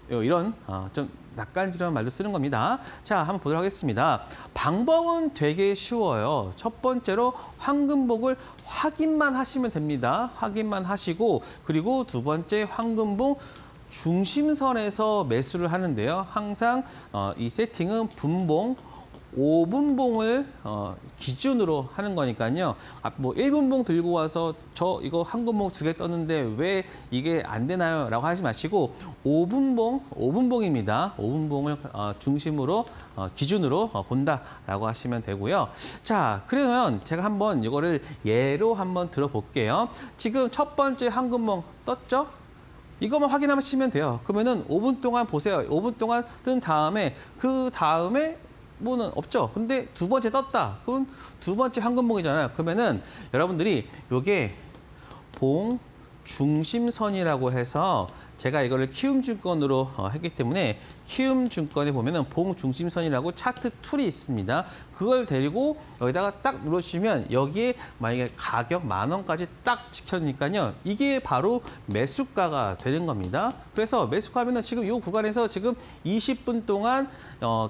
이런 좀 낯간지러운 말도 쓰는 겁니다. 자, 한번 보도록 하겠습니다. 방법은 되게 쉬워요. 첫 번째로 황금봉을 확인만 하시면 됩니다. 확인만 하시고 그리고 두 번째 황금봉 중심선에서 매수를 하는데요. 항상 이 세팅은 분봉 5분봉을 기준으로 하는 거니까요. 뭐 1분봉 들고 와서 저 이거 황금봉 2개 떴는데 왜 이게 안 되나요? 라고 하지 마시고 5분봉입니다. 5분봉을 중심으로 기준으로 본다라고 하시면 되고요. 자, 그러면 제가 한번 이거를 예로 한번 들어볼게요. 지금 첫 번째 황금봉 떴죠? 이것만 확인하시면 돼요. 그러면은 5분 동안 보세요. 5분 동안 뜬 다음에 그 다음에 뭐는 없죠. 근데 두 번째 떴다. 그럼 두 번째 황금봉이잖아요. 그러면은 여러분들이 요게 봉 중심선이라고 해서 제가 이거를 키움증권으로 했기 때문에 키움증권에 보면은 봉 중심선이라고 차트 툴이 있습니다. 그걸 데리고 여기다가 딱 눌러주시면 여기에 만약에 가격 10,000원까지 딱 지켜니까요. 이게 바로 매수가가 되는 겁니다. 그래서 매수가면은 지금 이 구간에서 지금 20분 동안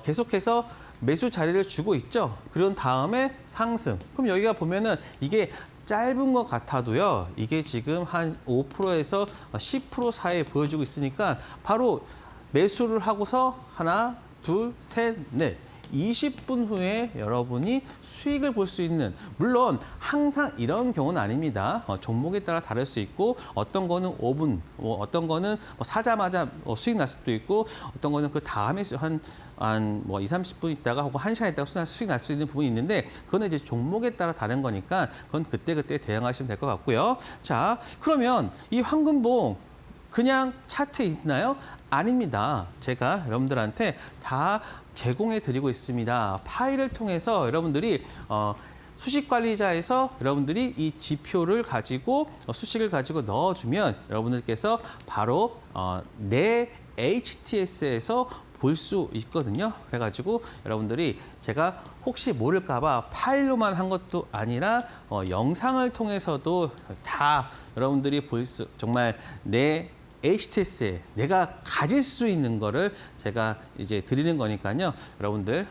계속해서 매수 자리를 주고 있죠. 그런 다음에 상승. 그럼 여기가 보면은 이게 짧은 것 같아도요. 이게 지금 한 5%에서 10% 사이에 보여주고 있으니까 바로 매수를 하고서 하나, 둘, 셋, 넷. 20분 후에 여러분이 수익을 볼 수 있는, 물론 항상 이런 경우는 아닙니다. 종목에 따라 다를 수 있고 어떤 거는 5분, 어떤 거는 사자마자 수익 날 수도 있고 어떤 거는 그 다음에 한 2, 30분 있다가 혹은 1시간 있다가 수익 날 수 있는 부분이 있는데 그거는 이제 종목에 따라 다른 거니까 그건 그때그때 대응하시면 될 것 같고요. 자, 그러면 이 황금봉 그냥 차트에 있나요? 아닙니다. 제가 여러분들한테 다 제공해 드리고 있습니다. 파일을 통해서 여러분들이 수식관리자에서 여러분들이 이 지표를 가지고 수식을 가지고 넣어주면 여러분들께서 바로 내 HTS에서 볼 수 있거든요. 그래가지고 여러분들이 제가 혹시 모를까 봐 파일로만 한 것도 아니라 영상을 통해서도 다 여러분들이 정말 내 HTS에 내가 가질 수 있는 거를 제가 이제 드리는 거니까요. 여러분들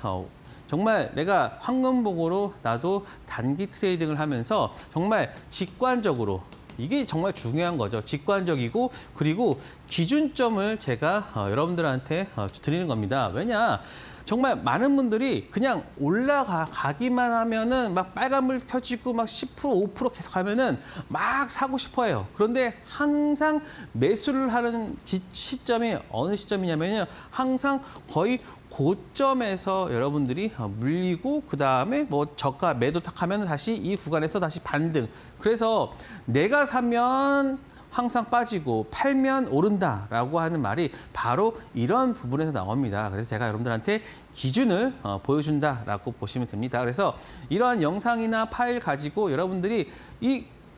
정말 내가 황금봉으로 나도 단기 트레이딩을 하면서 정말 직관적으로 이게 정말 중요한 거죠. 직관적이고 그리고 기준점을 제가 여러분들한테 드리는 겁니다. 왜냐? 정말 많은 분들이 그냥 올라가기만 하면은 막 빨간불 켜지고 막 10%, 5% 계속 가면은 막 사고 싶어 해요. 그런데 항상 매수를 하는 시점이 어느 시점이냐면요. 항상 거의 고점에서 여러분들이 물리고 그 다음에 뭐 저가 매도 탁 하면 다시 이 구간에서 다시 반등. 그래서 내가 사면 항상 빠지고 팔면 오른다라고 하는 말이 바로 이런 부분에서 나옵니다. 그래서 제가 여러분들한테 기준을 보여준다라고 보시면 됩니다. 그래서 이러한 영상이나 파일 가지고 여러분들이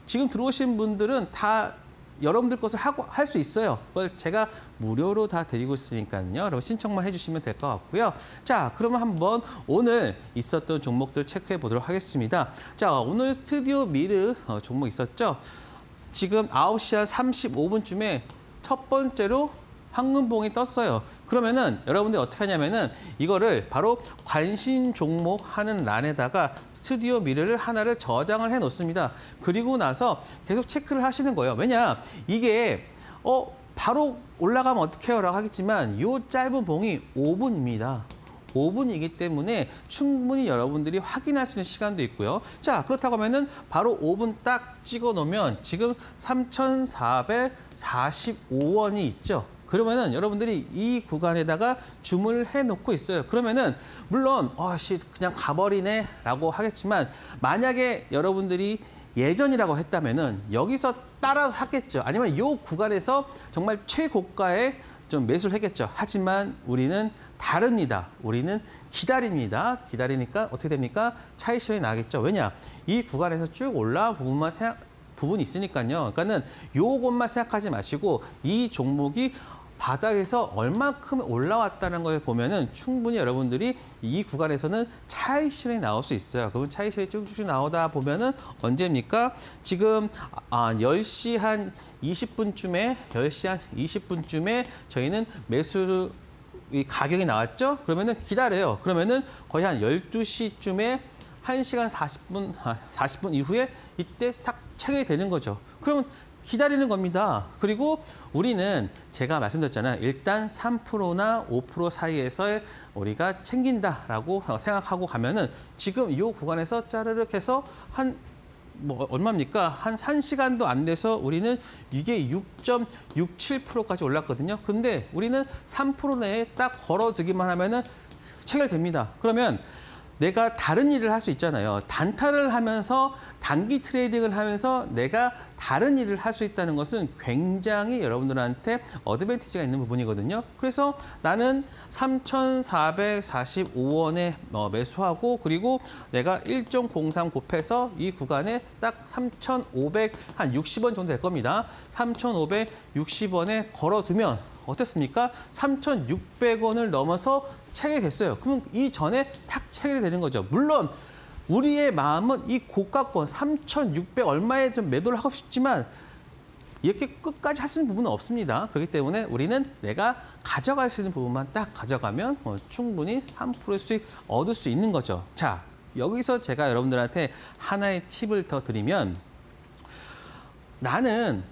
지금 들어오신 분들은 다 여러분들 것을 할 수 있어요. 그걸 제가 무료로 다 드리고 있으니까요. 여러분 신청만 해주시면 될 것 같고요. 자, 그러면 한번 오늘 있었던 종목들 체크해 보도록 하겠습니다. 자, 오늘 스튜디오 미르 종목 있었죠? 지금 9시 한 35분쯤에 첫 번째로 황금봉이 떴어요. 그러면은 여러분들이 어떻게 하냐면은 이거를 바로 관심 종목 하는 란에다가 스튜디오 미르를 하나를 저장을 해 놓습니다. 그리고 나서 계속 체크를 하시는 거예요. 왜냐? 이게 바로 올라가면 어떡해요? 라고 하겠지만 이 짧은 봉이 5분입니다. 5분이기 때문에 충분히 여러분들이 확인할 수 있는 시간도 있고요. 자, 그렇다고 하면은 바로 5분 딱 찍어 놓으면 지금 3,445원이 있죠. 그러면은 여러분들이 이 구간에다가 주문을 해 놓고 있어요. 그러면은 물론 그냥 가버리네 라고 하겠지만 만약에 여러분들이 예전이라고 했다면은 여기서 따라서 샀겠죠. 아니면 이 구간에서 정말 최고가에 좀 매수를 했겠죠. 하지만 우리는 다릅니다. 우리는 기다립니다. 기다리니까 어떻게 됩니까? 차익 실현이 나겠죠. 왜냐? 이 구간에서 쭉 올라온 부분이 있으니까요. 그러니까는 요것만 생각하지 마시고 이 종목이 바닥에서 얼마큼 올라왔다는 걸 보면은 충분히 여러분들이 이 구간에서는 차익 실현이 나올 수 있어요. 그러면 차익 실현이 쭉쭉 나오다 보면은 언제입니까? 지금 10시 한 20분쯤에 저희는 매수 가격이 나왔죠? 그러면은 기다려요. 그러면은 거의 한 12시쯤에 1시간 40분 이후에 이때 탁 체결이 되는 거죠. 그러면 기다리는 겁니다. 그리고 우리는 제가 말씀드렸잖아요. 일단 3%나 5% 사이에서 우리가 챙긴다라고 생각하고 가면은 지금 이 구간에서 짜르륵 해서 얼마입니까? 한 1시간도 안 돼서 우리는 이게 6.67%까지 올랐거든요. 근데 우리는 3% 내에 딱 걸어두기만 하면은 체결됩니다. 그러면 내가 다른 일을 할 수 있잖아요. 단타를 하면서 단기 트레이딩을 하면서 내가 다른 일을 할 수 있다는 것은 굉장히 여러분들한테 어드밴티지가 있는 부분이거든요. 그래서 나는 3,445원에 매수하고 그리고 내가 1.03 곱해서 이 구간에 딱 3,560원 정도 될 겁니다. 3,560원에 걸어두면 어떻습니까? 3,600원을 넘어서 체결됐어요. 그러면 이 전에 탁 체결이 되는 거죠. 물론 우리의 마음은 이 고가권 3,600 얼마에 좀 매도를 하고 싶지만 이렇게 끝까지 할 수 있는 부분은 없습니다. 그렇기 때문에 우리는 내가 가져갈 수 있는 부분만 딱 가져가면 충분히 3%의 수익 얻을 수 있는 거죠. 자, 여기서 제가 여러분들한테 하나의 팁을 더 드리면 나는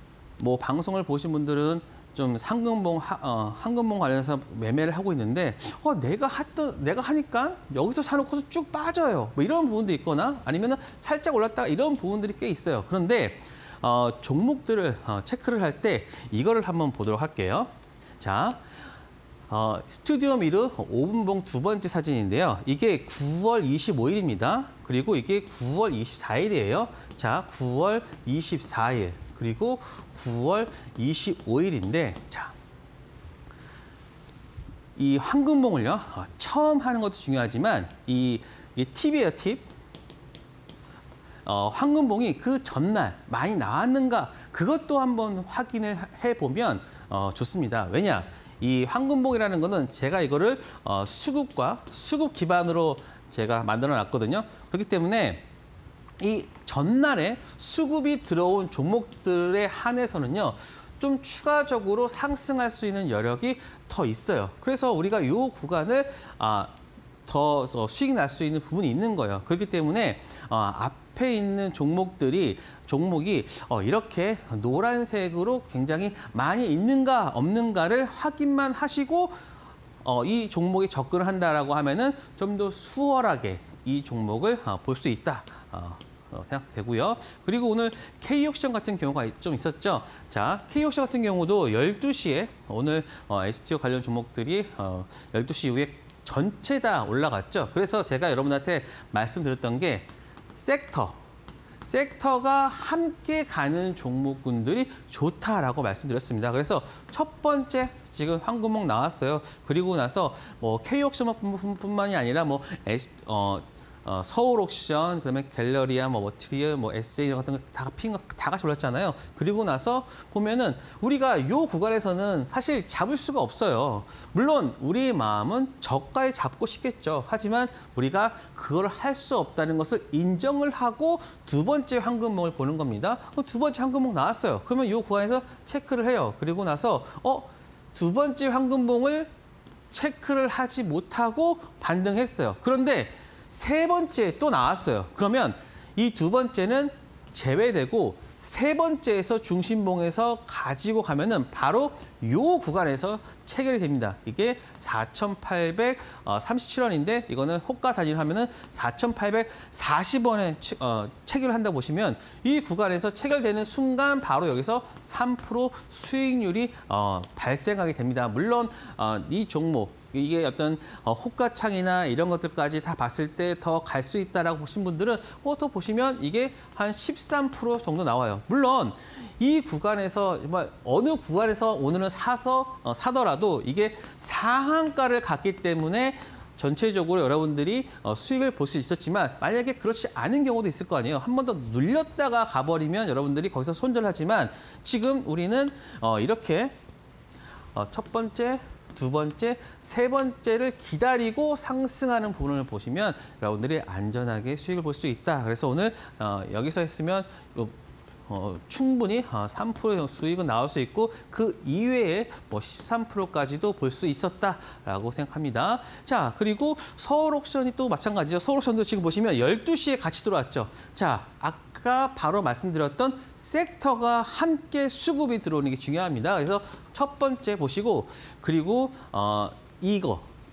방송을 보신 분들은 좀 황금봉 관련해서 매매를 하고 있는데 내가 하니까 여기서 사놓고서 쭉 빠져요. 이런 부분도 있거나 아니면 살짝 올랐다가 이런 부분들이 꽤 있어요. 그런데 종목들을 체크를 할 때 이거를 한번 보도록 할게요. 자, 스튜디오 미르 5분봉 두 번째 사진인데요. 이게 9월 25일입니다. 그리고 이게 9월 24일이에요. 자, 9월 24일. 그리고 9월 25일인데, 자, 이 황금봉을요, 처음 하는 것도 중요하지만, 이게 팁이에요, 팁. 황금봉이 그 전날 많이 나왔는가, 그것도 한번 확인을 해보면 좋습니다. 왜냐? 이 황금봉이라는 거는 제가 이거를 수급 기반으로 제가 만들어 놨거든요. 그렇기 때문에 이 전날에 수급이 들어온 종목들에 한해서는요, 좀 추가적으로 상승할 수 있는 여력이 더 있어요. 그래서 우리가 이 구간을 더 수익 날 수 있는 부분이 있는 거예요. 그렇기 때문에 앞에 있는 종목이 이렇게 노란색으로 굉장히 많이 있는가 없는가를 확인만 하시고 이 종목에 접근을 한다라고 하면은 좀 더 수월하게 이 종목을 볼 수 있다. 생각되고요. 그리고 오늘 K옥션 같은 경우가 좀 있었죠. 자, K옥션 같은 경우도 12시에 오늘 STO 관련 종목들이 12시 이후에 전체 다 올라갔죠. 그래서 제가 여러분한테 말씀드렸던 게 섹터가 함께 가는 종목군들이 좋다라고 말씀드렸습니다. 그래서 첫 번째 지금 황금목 나왔어요. 그리고 나서 뭐 K옥션뿐만이 아니라 뭐 서울 옥션, 그다음에 갤러리아, 뭐 머티리얼, 뭐 SA 같은 거 다 같이 올랐잖아요. 그리고 나서 보면은 우리가 요 구간에서는 사실 잡을 수가 없어요. 물론 우리의 마음은 저가에 잡고 싶겠죠. 하지만 우리가 그걸 할 수 없다는 것을 인정을 하고 두 번째 황금목을 보는 겁니다. 두 번째 황금목 나왔어요. 그러면 요 구간에서 체크를 해요. 그리고 나서 두 번째 황금목을 체크를 하지 못하고 반등했어요. 그런데 세 번째 또 나왔어요. 그러면 이 두 번째는 제외되고 세 번째에서 중심봉에서 가지고 가면은 바로 요 구간에서 체결이 됩니다. 이게 4,837원인데 이거는 호가 단위로 하면은 4,840원에 체결을 한다고 보시면 이 구간에서 체결되는 순간 바로 여기서 3% 수익률이 발생하게 됩니다. 물론 이 종목 이게 어떤 호가창이나 이런 것들까지 다 봤을 때 더 갈 수 있다라고 보신 분들은 또 보시면 이게 한 13% 정도 나와요. 물론 이 구간에서 정말 어느 구간에서 오늘은 사더라도 이게 상한가를 갔기 때문에 전체적으로 여러분들이 수익을 볼 수 있었지만 만약에 그렇지 않은 경우도 있을 거 아니에요. 한 번 더 눌렸다가 가버리면 여러분들이 거기서 손절하지만 지금 우리는 이렇게 첫 번째, 두 번째, 세 번째를 기다리고 상승하는 부분을 보시면 여러분들이 안전하게 수익을 볼 수 있다. 그래서 오늘 여기서 했으면 충분히 3% 수익은 나올 수 있고 그 이외에 뭐 13%까지도 볼 수 있었다라고 생각합니다. 자, 그리고 서울 옥션이 또 마찬가지죠. 서울 옥션도 지금 보시면 12시에 같이 들어왔죠. 자, 아까 바로 말씀드렸던 섹터가 함께 수급이 들어오는 게 중요합니다. 그래서 첫 번째 보시고 그리고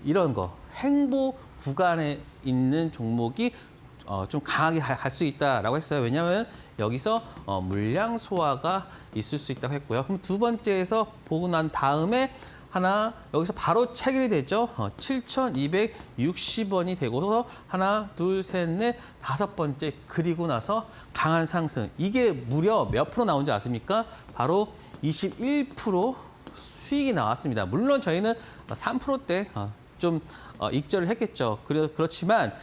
이런 거 행보 구간에 있는 종목이 좀 강하게 갈 수 있다라고 했어요. 왜냐하면 여기서 물량 소화가 있을 수 있다고 했고요. 그럼 두 번째에서 보고 난 다음에 하나 여기서 바로 체결이 되죠. 7,260원이 되고서 하나, 둘, 셋, 넷, 다섯 번째 그리고 나서 강한 상승. 이게 무려 몇 프로 나온지 아십니까? 바로 21% 수익이 나왔습니다. 물론 저희는 3%대 좀 익절을 했겠죠. 그렇지만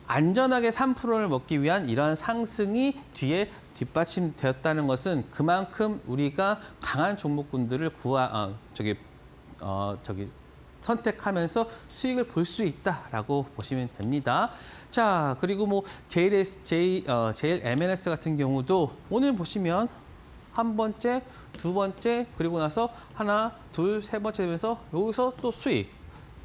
안전하게 3%를 먹기 위한 이러한 상승이 뒤에 뒷받침되었다는 것은 그만큼 우리가 강한 종목군들을 선택하면서 수익을 볼 수 있다라고 보시면 됩니다. 자, 그리고 뭐 JLMNS 같은 경우도 오늘 보시면 한 번째, 두 번째, 그리고 나서 하나, 둘, 세 번째 되면서 여기서 또 수익.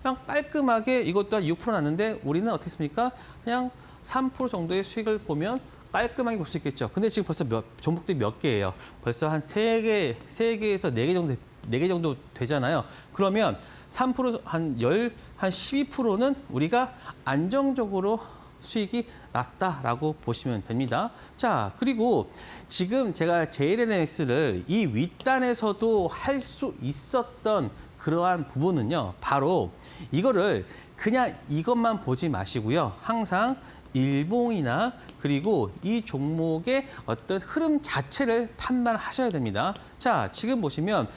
그냥 깔끔하게 이것도 한 6% 났는데 우리는 어떻게 했습니까? 그냥 3% 정도의 수익을 보면 깔끔하게 볼 수 있겠죠. 근데 지금 벌써 종목들이 몇 개예요? 벌써 한 3개에서 4개 정도 되잖아요. 그러면 3% 한 12%는 우리가 안정적으로 수익이 났다라고 보시면 됩니다. 자, 그리고 지금 제가 JLNX를 이 윗단에서도 할 수 있었던 그러한 부분은요, 바로 이거를 그냥 이것만 보지 마시고요. 항상 일봉이나 그리고 이 종목의 어떤 흐름 자체를 판단하셔야 됩니다. 자, 지금 보시면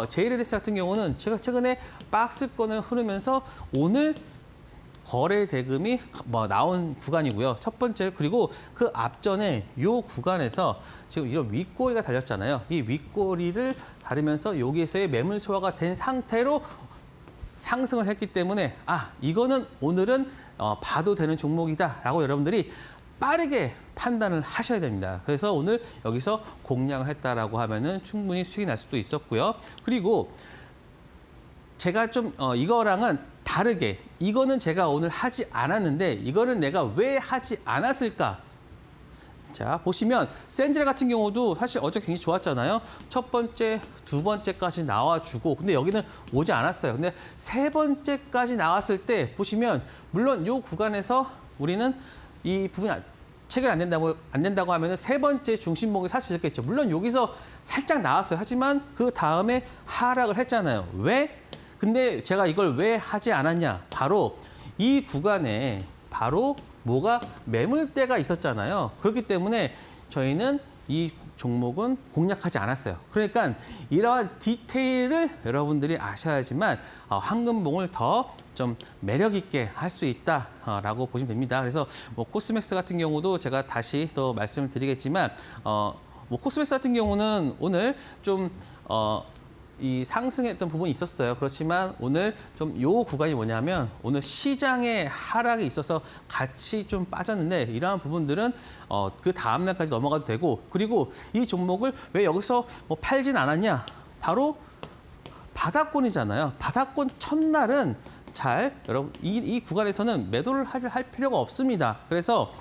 JLS 같은 경우는 제가 최근에 박스권을 흐르면서 오늘 거래 대금이 나온 구간이고요. 첫 번째, 그리고 그 앞전에 이 구간에서 지금 이런 윗꼬리가 달렸잖아요. 이 윗꼬리를 다르면서 여기에서의 매물 소화가 된 상태로 상승을 했기 때문에 이거는 오늘은 봐도 되는 종목이다라고 여러분들이 빠르게 판단을 하셔야 됩니다. 그래서 오늘 여기서 공략을 했다라고 하면은 충분히 수익이 날 수도 있었고요. 그리고 제가 좀 이거랑은 다르게 이거는 제가 오늘 하지 않았는데 이거는 내가 왜 하지 않았을까? 자, 보시면 센젤 같은 경우도 사실 어제 굉장히 좋았잖아요. 첫 번째, 두 번째까지 나와주고 근데 여기는 오지 않았어요. 근데 세 번째까지 나왔을 때 보시면 물론 이 구간에서 우리는 이 부분이 체결 안 된다고 하면은 세 번째 중심목을 살 수 있겠죠. 물론 여기서 살짝 나왔어요. 하지만 그 다음에 하락을 했잖아요. 왜? 근데 제가 이걸 왜 하지 않았냐? 바로 이 구간에 바로 뭐가 매물대가 있었잖아요. 그렇기 때문에 저희는 이 종목은 공략하지 않았어요. 그러니까 이러한 디테일을 여러분들이 아셔야지만 황금봉을 더 좀 매력 있게 할 수 있다라고 보시면 됩니다. 그래서 뭐 코스맥스 같은 경우도 제가 다시 또 말씀을 드리겠지만 뭐 코스맥스 같은 경우는 오늘 좀 이 상승했던 부분이 있었어요. 그렇지만 오늘 좀 요 구간이 뭐냐면 오늘 시장의 하락이 있어서 같이 좀 빠졌는데 이러한 부분들은 그 다음 날까지 넘어가도 되고 그리고 이 종목을 왜 여기서 뭐 팔진 않았냐? 바로 바닥권이잖아요. 바닥권 첫날은 여러분 이 구간에서는 매도를 할 필요가 없습니다. 그래서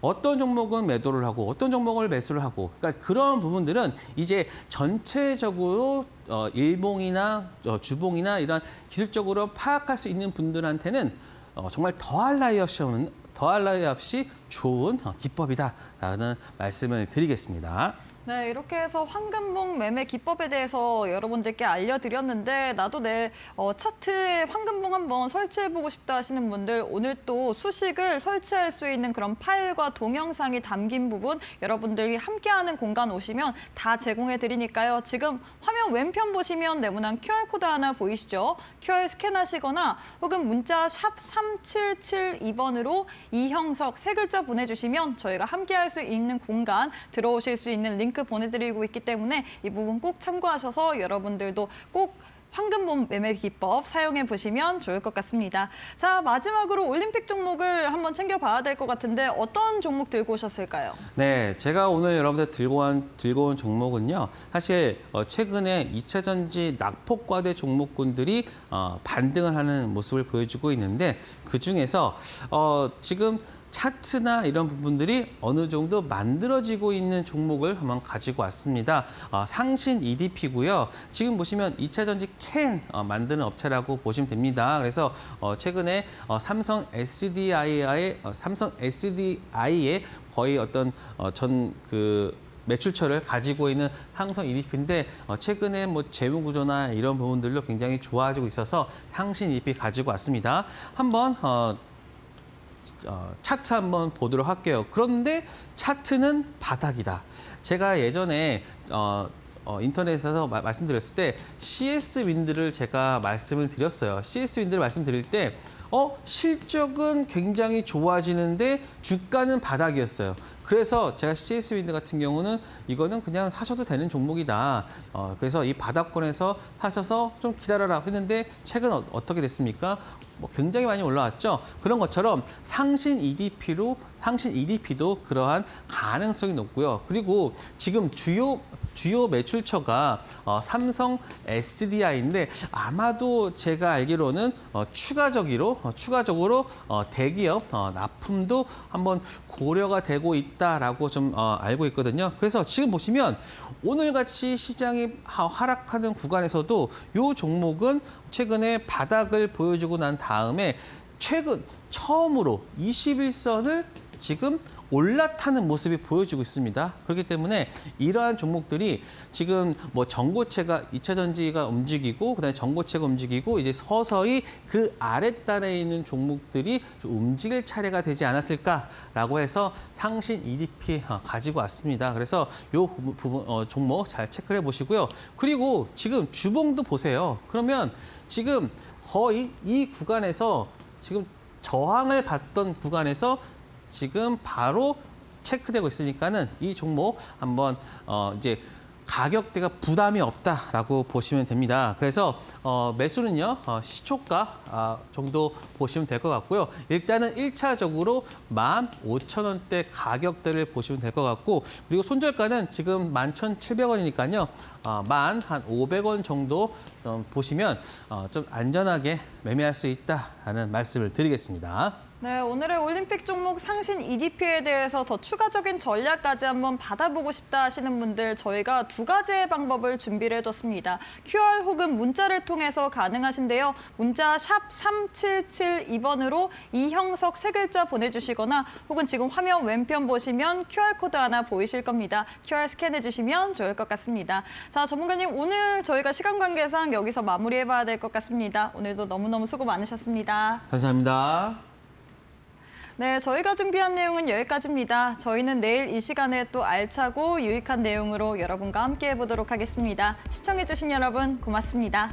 어떤 종목은 매도를 하고 어떤 종목을 매수를 하고 그러니까 그런 부분들은 이제 전체적으로 일봉이나 주봉이나 이런 기술적으로 파악할 수 있는 분들한테는 정말 더할 나위 없이 좋은 기법이다라는 말씀을 드리겠습니다. 네, 이렇게 해서 황금봉 매매 기법에 대해서 여러분들께 알려드렸는데 나도 내 차트에 황금봉 한번 설치해보고 싶다 하시는 분들 오늘 또 수식을 설치할 수 있는 그런 파일과 동영상이 담긴 부분 여러분들이 함께하는 공간 오시면 다 제공해드리니까요. 지금 화면 왼편 보시면 네모난 QR코드 하나 보이시죠? QR 스캔하시거나 혹은 문자 샵 3772번으로 이형석 세 글자 보내주시면 저희가 함께할 수 있는 공간 들어오실 수 있는 링크 보내드리고 있기 때문에 이 부분 꼭 참고하셔서 여러분들도 꼭 황금봉 매매 기법 사용해 보시면 좋을 것 같습니다. 자, 마지막으로 올림픽 종목을 한번 챙겨봐야 될 것 같은데 어떤 종목 들고 오셨을까요? 네, 제가 오늘 여러분들 들고 온 종목은요. 사실 최근에 2차 전지 낙폭과대 종목군들이 반등을 하는 모습을 보여주고 있는데 그중에서 지금 차트나 이런 부분들이 어느 정도 만들어지고 있는 종목을 한번 가지고 왔습니다. 상신 EDP고요. 지금 보시면 2차 전지 캔 만드는 업체라고 보시면 됩니다. 그래서 최근에 삼성 SDI의 거의 어떤 매출처를 가지고 있는 상성 EDP인데 최근에 뭐 재무 구조나 이런 부분들로 굉장히 좋아지고 있어서 상신 EDP 가지고 왔습니다. 한번 차트 한번 보도록 할게요. 그런데 차트는 바닥이다. 제가 예전에 인터넷에서 말씀드렸을 때 CS 윈드를 제가 말씀을 드렸어요. CS 윈드를 말씀드릴 때 실적은 굉장히 좋아지는데 주가는 바닥이었어요. 그래서 제가 CS 윈드 같은 경우는 이거는 그냥 사셔도 되는 종목이다. 그래서 이 바닥권에서 사셔서 좀 기다려라 했는데 최근 어떻게 됐습니까? 뭐 굉장히 많이 올라왔죠. 그런 것처럼 상신 EDP도 그러한 가능성이 높고요. 그리고 지금 주요 매출처가 삼성 SDI인데 아마도 제가 알기로는 추가적으로 대기업 납품도 한번 고려가 되고 있다라고 좀 알고 있거든요. 그래서 지금 보시면 오늘같이 시장이 하락하는 구간에서도 이 종목은 최근에 바닥을 보여주고 난 다음에 최근 처음으로 21선을 지금 올라타는 모습이 보여지고 있습니다. 그렇기 때문에 이러한 종목들이 지금 뭐 전고체가 2차 전지가 움직이고 그다음에 전고체가 움직이고 이제 서서히 그 아랫단에 있는 종목들이 좀 움직일 차례가 되지 않았을까라고 해서 상신 EDP 가지고 왔습니다. 그래서 이 부분 종목 잘 체크해 보시고요. 그리고 지금 주봉도 보세요. 그러면 지금 거의 이 구간에서 지금 저항을 받던 구간에서 지금 바로 체크되고 있으니까는 이 종목 한번 이제 가격대가 부담이 없다라고 보시면 됩니다. 그래서 매수는요 시초가 정도 보시면 될 것 같고요. 일단은 1차적으로 15,000원대 가격대를 보시면 될 것 같고 그리고 손절가는 지금 11,700원이니까요. 한 500원 정도 보시면 좀 안전하게 매매할 수 있다라는 말씀을 드리겠습니다. 네, 오늘의 올림픽 종목 상신 EDP에 대해서 더 추가적인 전략까지 한번 받아보고 싶다 하시는 분들 저희가 두 가지의 방법을 준비를 해뒀습니다. QR 혹은 문자를 통해서 가능하신데요. 문자 샵 3772번으로 이형석 세 글자 보내주시거나 혹은 지금 화면 왼편 보시면 QR코드 하나 보이실 겁니다. QR 스캔해 주시면 좋을 것 같습니다. 자, 전문가님 오늘 저희가 시간 관계상 여기서 마무리해봐야 될 것 같습니다. 오늘도 너무너무 수고 많으셨습니다. 감사합니다. 네, 저희가 준비한 내용은 여기까지입니다. 저희는 내일 이 시간에 또 알차고 유익한 내용으로 여러분과 함께 해보도록 하겠습니다. 시청해주신 여러분 고맙습니다.